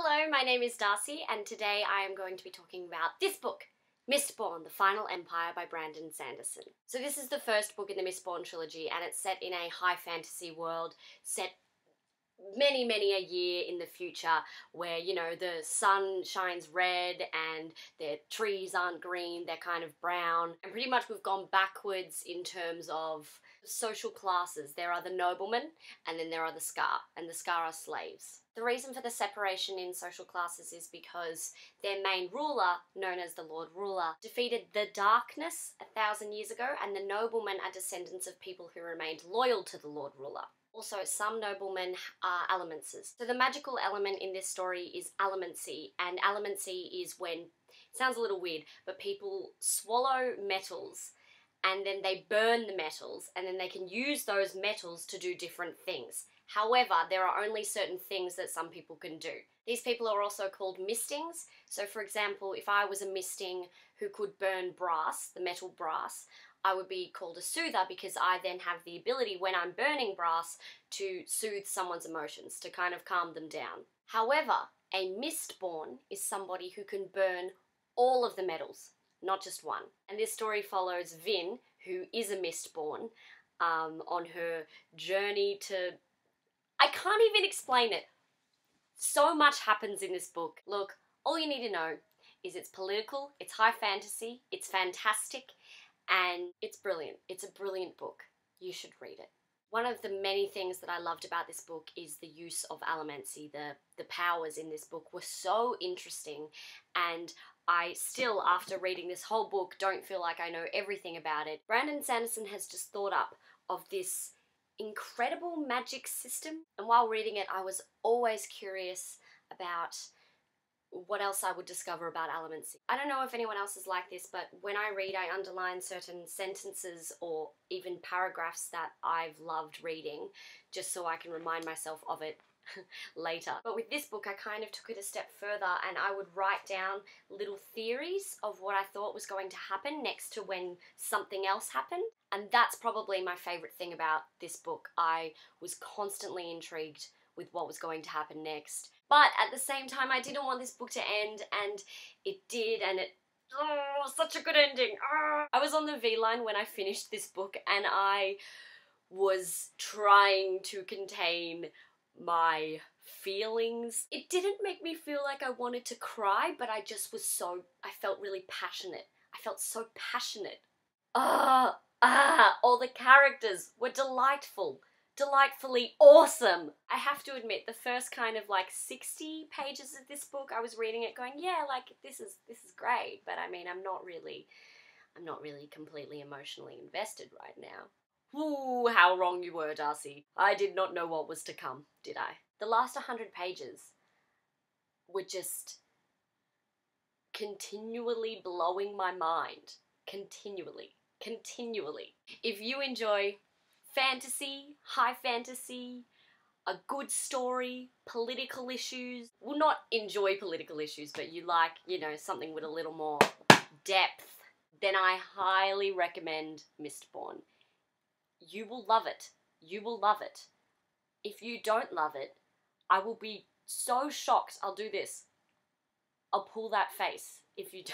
Hello, my name is Darcy, and today I am going to be talking about this book, Mistborn, The Final Empire by Brandon Sanderson. So this is the first book in the Mistborn trilogy, and it's set in a high fantasy world, set many a year in the future, where, you know, the sun shines red and the trees aren't green, they're kind of brown, and pretty much we've gone backwards in terms of social classes. There are the noblemen, and then there are the Scar, and the Scar are slaves. The reason for the separation in social classes is because their main ruler, known as the Lord Ruler, defeated the darkness 1,000 years ago, and the noblemen are descendants of people who remained loyal to the Lord Ruler. Also, some noblemen are allomancers. So the magical element in this story is allomancy, and allomancy is when, it sounds a little weird, but people swallow metals and then they burn the metals, and then they can use those metals to do different things. However, there are only certain things that some people can do. These people are also called mistings. So for example, if I was a misting who could burn brass, the metal brass, I would be called a soother, because I then have the ability, when I'm burning brass, to soothe someone's emotions, to kind of calm them down. However, a Mistborn is somebody who can burn all of the metals, not just one. And this story follows Vin, who is a Mistborn, on her journey to... I can't even explain it. So much happens in this book. Look, all you need to know is it's political, it's high fantasy, it's fantastic, and it's brilliant. It's a brilliant book. You should read it. One of the many things that I loved about this book is the use of allomancy. The powers in this book were so interesting, and I still, after reading this whole book, don't feel like I know everything about it. Brandon Sanderson has just thought up of this incredible magic system, and while reading it I was always curious about what else I would discover about allomancy. I don't know if anyone else is like this, but when I read, I underline certain sentences or even paragraphs that I've loved reading, just so I can remind myself of it later. But with this book I kind of took it a step further, and I would write down little theories of what I thought was going to happen next to when something else happened. And that's probably my favourite thing about this book. I was constantly intrigued with what was going to happen next. But at the same time, I didn't want this book to end, and it did, and it... oh, such a good ending! Oh. I was on the V-line when I finished this book, and I was trying to contain my feelings. It didn't make me feel like I wanted to cry, but I just was so... I felt really passionate. I felt so passionate. All the characters were delightful. Delightfully awesome. I have to admit, the first kind of like 60 pages of this book, I was reading it going, yeah, like this is great, but I mean, I'm not really completely emotionally invested right now. Ooh, how wrong you were, Darcy. I did not know what was to come, did I? The last 100 pages were just continually blowing my mind. Continually. If you enjoy fantasy, high fantasy, a good story, political issues, well, not enjoy political issues, but you like, you know, something with a little more depth, then I highly recommend Mistborn. You will love it. You will love it. If you don't love it, I will be so shocked. I'll do this. I'll pull that face if you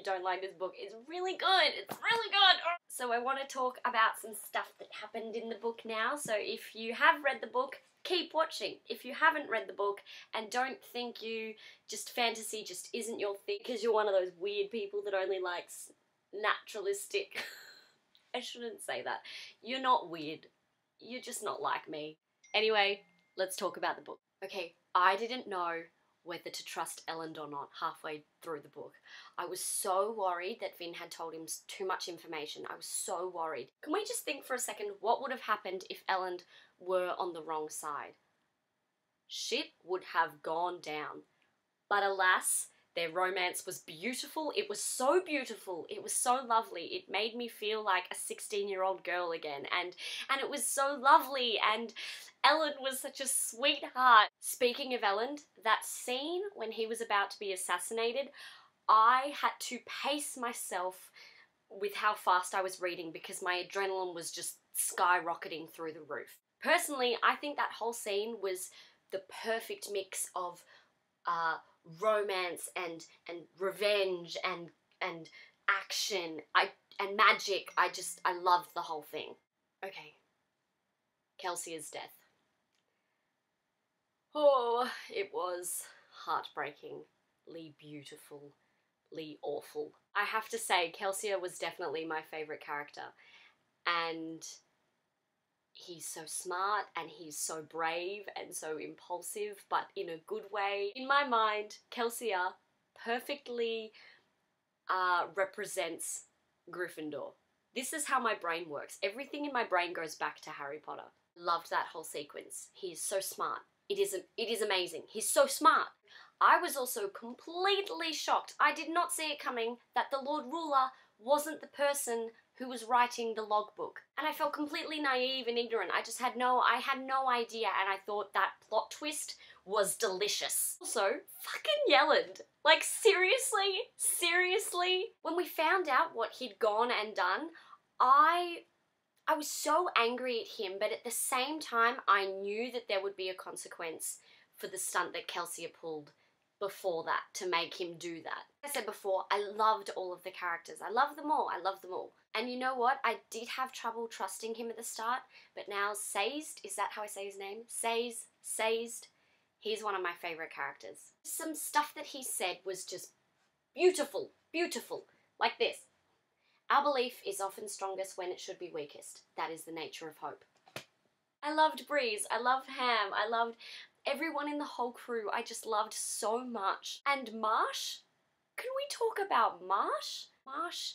don't like this book. It's really good. It's really good. So I want to talk about some stuff that happened in the book now. So if you have read the book, keep watching. If you haven't read the book and don't think fantasy just isn't your thing, because you're one of those weird people that only likes naturalistic... I shouldn't say that. You're not weird. You're just not like me. Anyway, let's talk about the book. Okay, I didn't know whether to trust Elend or not halfway through the book. I was so worried that Vin had told him too much information. I was so worried. Can we just think for a second what would have happened if Elend were on the wrong side? Shit would have gone down. But alas, their romance was beautiful. It was so beautiful. It was so lovely. It made me feel like a 16-year-old girl again. And it was so lovely. And Elend was such a sweetheart. Speaking of Elend, that scene when he was about to be assassinated, I had to pace myself with how fast I was reading because my adrenaline was just skyrocketing through the roof. Personally, I think that whole scene was the perfect mix of romance and revenge and action and magic. I loved the whole thing. Okay, Kelsia's death. Oh, it was heartbreakingly beautifully awful. I have to say, Kelsia was definitely my favourite character, and he's so smart and he's so brave and so impulsive, but in a good way. In my mind, Kelsia perfectly represents Gryffindor. This is how my brain works. Everything in my brain goes back to Harry Potter. Loved that whole sequence. He is so smart. It is amazing. He's so smart. I was also completely shocked. I did not see it coming that the Lord Ruler wasn't the person who was writing the logbook. And I felt completely naive and ignorant. I had no idea, and I thought that plot twist was delicious. Also, fucking Yelland. Like, seriously? Seriously? When we found out what he'd gone and done, I was so angry at him, but at the same time, I knew that there would be a consequence for the stunt that Kelsia pulled before that to make him do that. Like I said before, I loved all of the characters. I love them all. I love them all. And you know what? I did have trouble trusting him at the start, but now Sazed, is that how I say his name? Sazed, he's one of my favourite characters. Some stuff that he said was just beautiful, beautiful. Like this. Our belief is often strongest when it should be weakest. That is the nature of hope. I loved Breeze. I loved Ham. I loved everyone in the whole crew. I just loved so much. And Marsh? Can we talk about Marsh? Marsh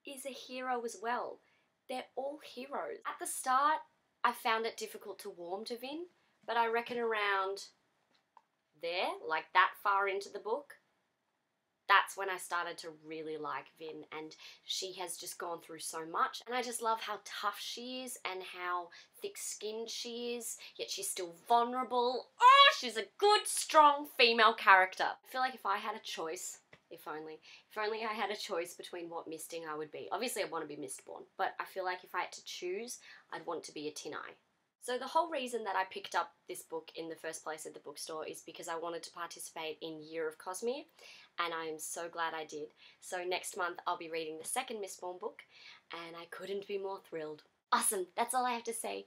is a hero as well. They're all heroes. At the start, I found it difficult to warm to Vin, but I reckon around there, like that far into the book, that's when I started to really like Vin, and she has just gone through so much, and I just love how tough she is and how thick-skinned she is, yet she's still vulnerable. Oh, she's a good, strong female character. I feel like if I had a choice, if only I had a choice between what misting I would be. Obviously I want to be Mistborn, but I feel like if I had to choose, I'd want to be a Tin Eye. So the whole reason that I picked up this book in the first place at the bookstore is because I wanted to participate in Year of Cosmere, and I am so glad I did. So next month I'll be reading the second Mistborn book, and I couldn't be more thrilled. Awesome, that's all I have to say.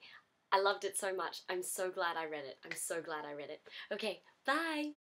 I loved it so much. I'm so glad I read it. I'm so glad I read it. Okay, bye!